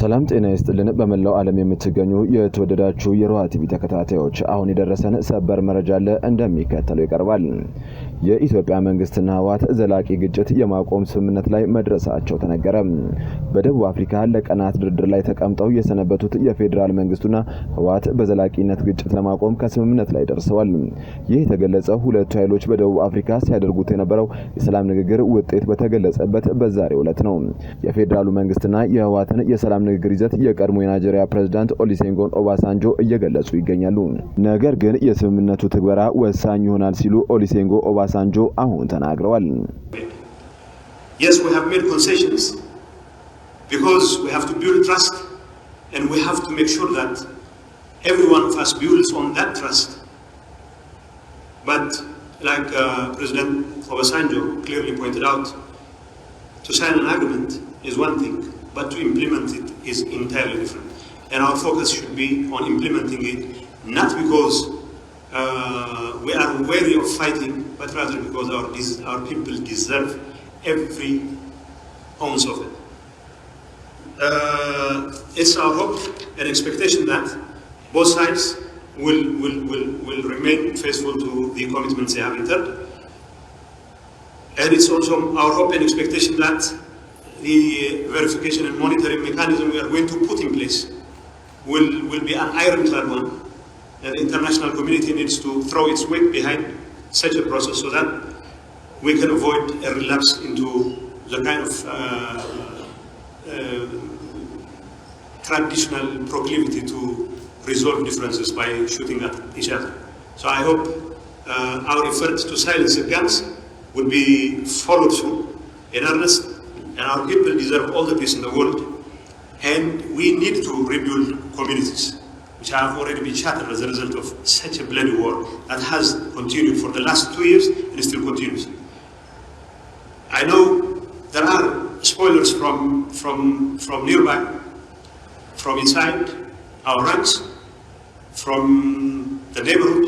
ሰላም ጤና ይስጥልን በመላው ዓለም የምትገኙ የተወደዳችሁ የሮሃ ቲቪ ተከታታዮች አሁን የደረሰን ሰበር መረጃ አለ እንደሚከተለው ይቀርባል። የኢትዮጵያ መንግስትና ህወሃት ዘላቂ ግጭት የማቆም ስምምነት ላይ መድረሳቸው ተነገረ። በደቡብ አፍሪካ ለቀናት ድርድር ላይ ተቀምጠው የሰነበቱት የፌደራል መንግስቱና ህወሃት በዘላቂነት ግጭት ለማቆም ከስምምነት ላይ ደርሰዋል። ይህ የተገለጸው ሁለቱ ኃይሎች በደቡብ አፍሪካ ሲያደርጉት የነበረው የሰላም ንግግር ውጤት በተገለጸበት በዛሬው ዕለት ነው። የፌደራሉ መንግስትና የህወሃትን የሰላም ንግግር ይዘት የቀድሞ የናይጄሪያ ፕሬዝዳንት ኦሉሴጉን ኦባሳንጆ እየገለጹ ይገኛሉ። ነገር ግን የስምምነቱ ትግበራ ወሳኝ ይሆናል ሲሉ ኦሉሴጉን ኦባሳንጆ አሁን ተናግረዋል። Yes, we have made concessions because we have to build trust and we have to make sure that every one of us builds on that trust. But like President Obasanjo clearly pointed out, to sign an agreement is one thing, but to implement it is entirely different. And our focus should be on implementing it, not because we are wary of fighting, but rather because our people deserve every ounce of it. It's our hope and expectation that both sides will remain faithful to the commitments they have entered. And it's also our hope and expectation that the verification and monitoring mechanism we are going to put in place will be an ironclad one, and the international community needs to throw its weight behind such a process so that we can avoid a relapse into the kind of traditional proclivity to resolve differences by shooting at each other. So I hope our efforts to silence the guns will be followed through in earnest. And our people deserve all the peace in the world, and we need to rebuild communities which have already been shattered as a result of such a bloody war that has continued for the last 2 years and still continues. I know there are spoilers from nearby, from inside our ranks, from the neighborhood,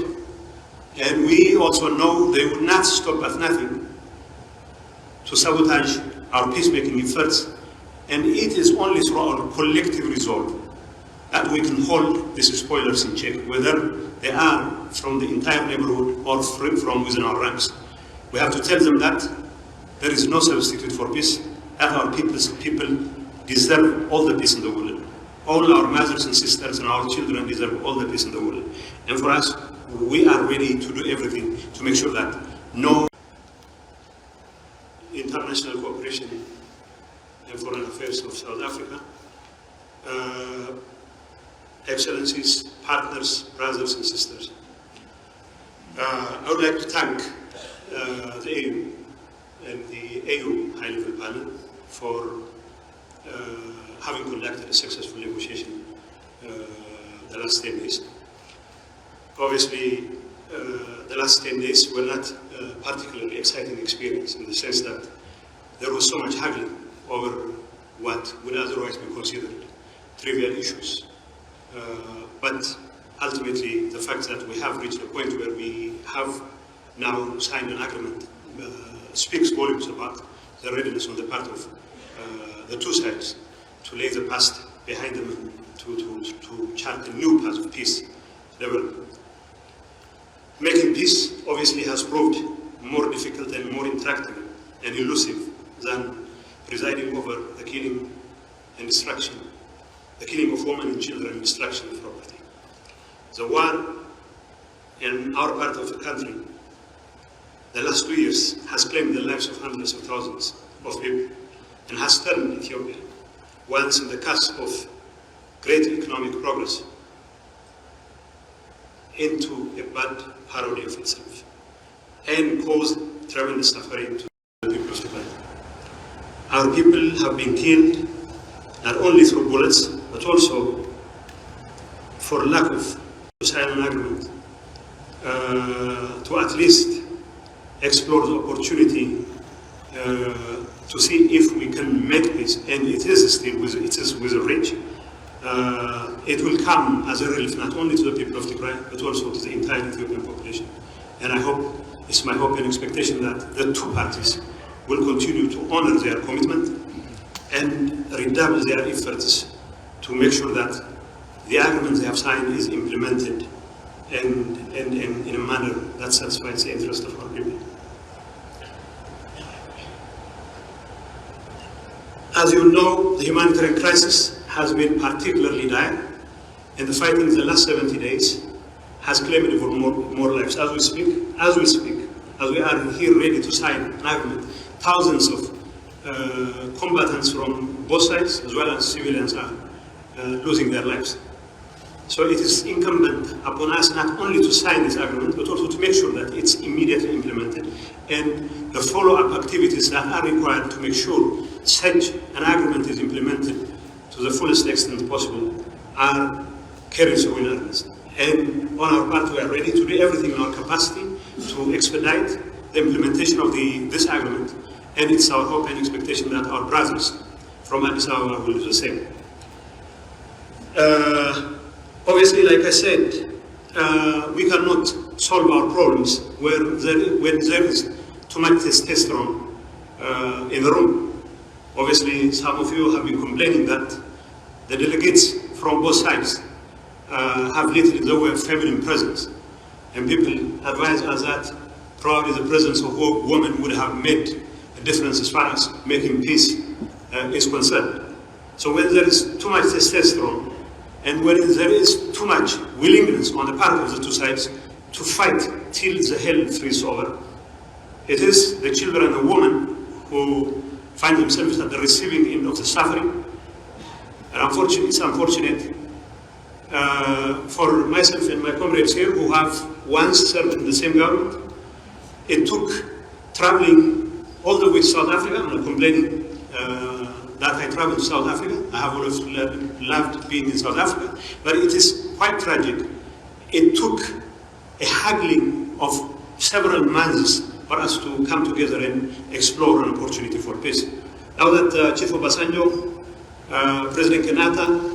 and we also know they will not stop at nothing to sabotage our peacemaking efforts, and it is only through our collective resolve that we can hold these spoilers in check, whether they are from the entire neighborhood or from within our ranks. We have to tell them that there is no substitute for peace, that our people deserve all the peace in the world. All our mothers and sisters and our children deserve all the peace in the world. And for us, we are ready to do everything to make sure that no international cooperation in foreign affairs of South Africa, excellencies, partners, brothers and sisters. I would like to thank the AU and the AU high-level panel for having conducted a successful negotiation the last 10 days. Obviously, the last 10 days were not a particularly exciting experience in the sense that there was so much haggling over what would otherwise be considered trivial issues. But ultimately, the fact that we have reached a point where we have now signed an agreement speaks volumes about the readiness on the part of the two sides to lay the past behind them and to chart a new path of peace development. Making peace obviously has proved more difficult and more intractable and elusive than presiding over the killing and destruction, the killing of women and children and destruction of property. The war in our part of the country, the last 2 years, has claimed the lives of hundreds of thousands of people and has turned Ethiopia, once in the cusp of great economic progress, into a bad parody of itself and caused tremendous suffering to the people of the country. Our people have been killed not only through bullets, but also for lack of sign an agreement to at least explore the opportunity to see if we can make peace, and it is still within reach. It will come as a relief not only to the people of Tigray, but also to the entire Ethiopian population. And I hope, it's my hope and expectation that the two parties will continue to honor their commitment and redouble their efforts to make sure that the agreement they have signed is implemented and in a manner that satisfies the interest of our people. As you know, the humanitarian crisis has been particularly dire, and the fighting in the last 70 days has claimed for more lives. As we are here ready to sign an agreement, thousands of combatants from both sides, as well as civilians, are losing their lives. So it is incumbent upon us not only to sign this agreement, but also to make sure that it's immediately implemented, and the follow-up activities that are required to make sure such an agreement is implemented to the fullest extent possible are carried through in earnest. And on our part, we are ready to do everything in our capacity to expedite the implementation of this agreement, and it's our hope and expectation that our brothers from Addis Ababa will do the same. Obviously, like I said, we cannot solve our problems when there is too much testosterone in the room. Obviously, some of you have been complaining that the delegates from both sides have little in the way of feminine presence, and people advise us that probably the presence of women would have made a difference as far as making peace is concerned. So when there is too much testosterone, and when there is too much willingness on the part of the two sides to fight till the hell freezes over, it is the children and the women who find themselves at the receiving end of the suffering. And unfortunately, it's unfortunate for myself and my comrades here who have once served in the same government. It took traveling all the way to South Africa. I'm not complaining that I traveled to South Africa. I have always loved being in South Africa, but it is quite tragic. It took a haggling of several months for us to come together and explore an opportunity for peace. Now that Chief Obasanjo, President Kenyatta,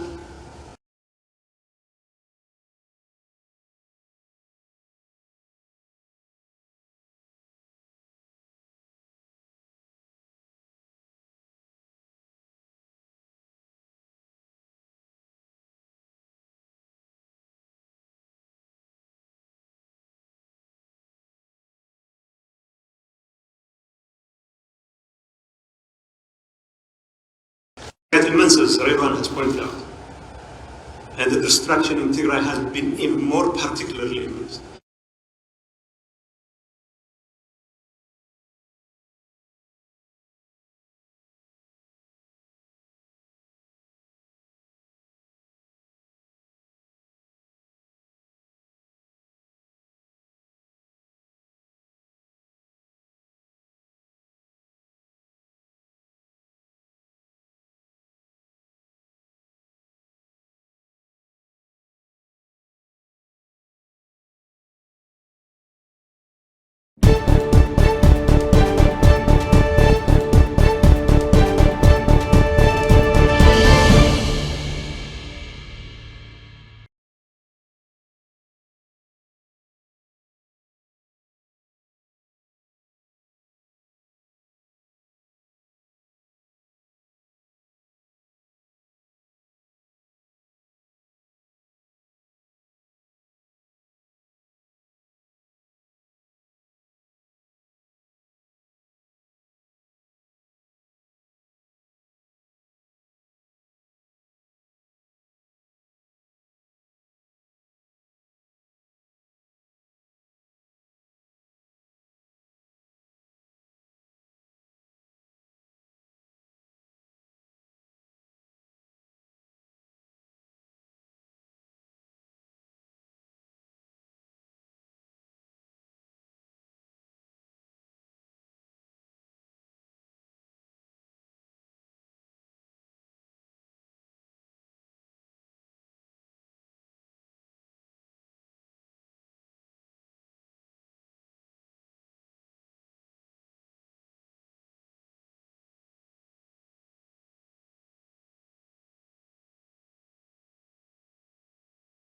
as everyone has pointed out, and the destruction in Tigray has been even more particularly immense.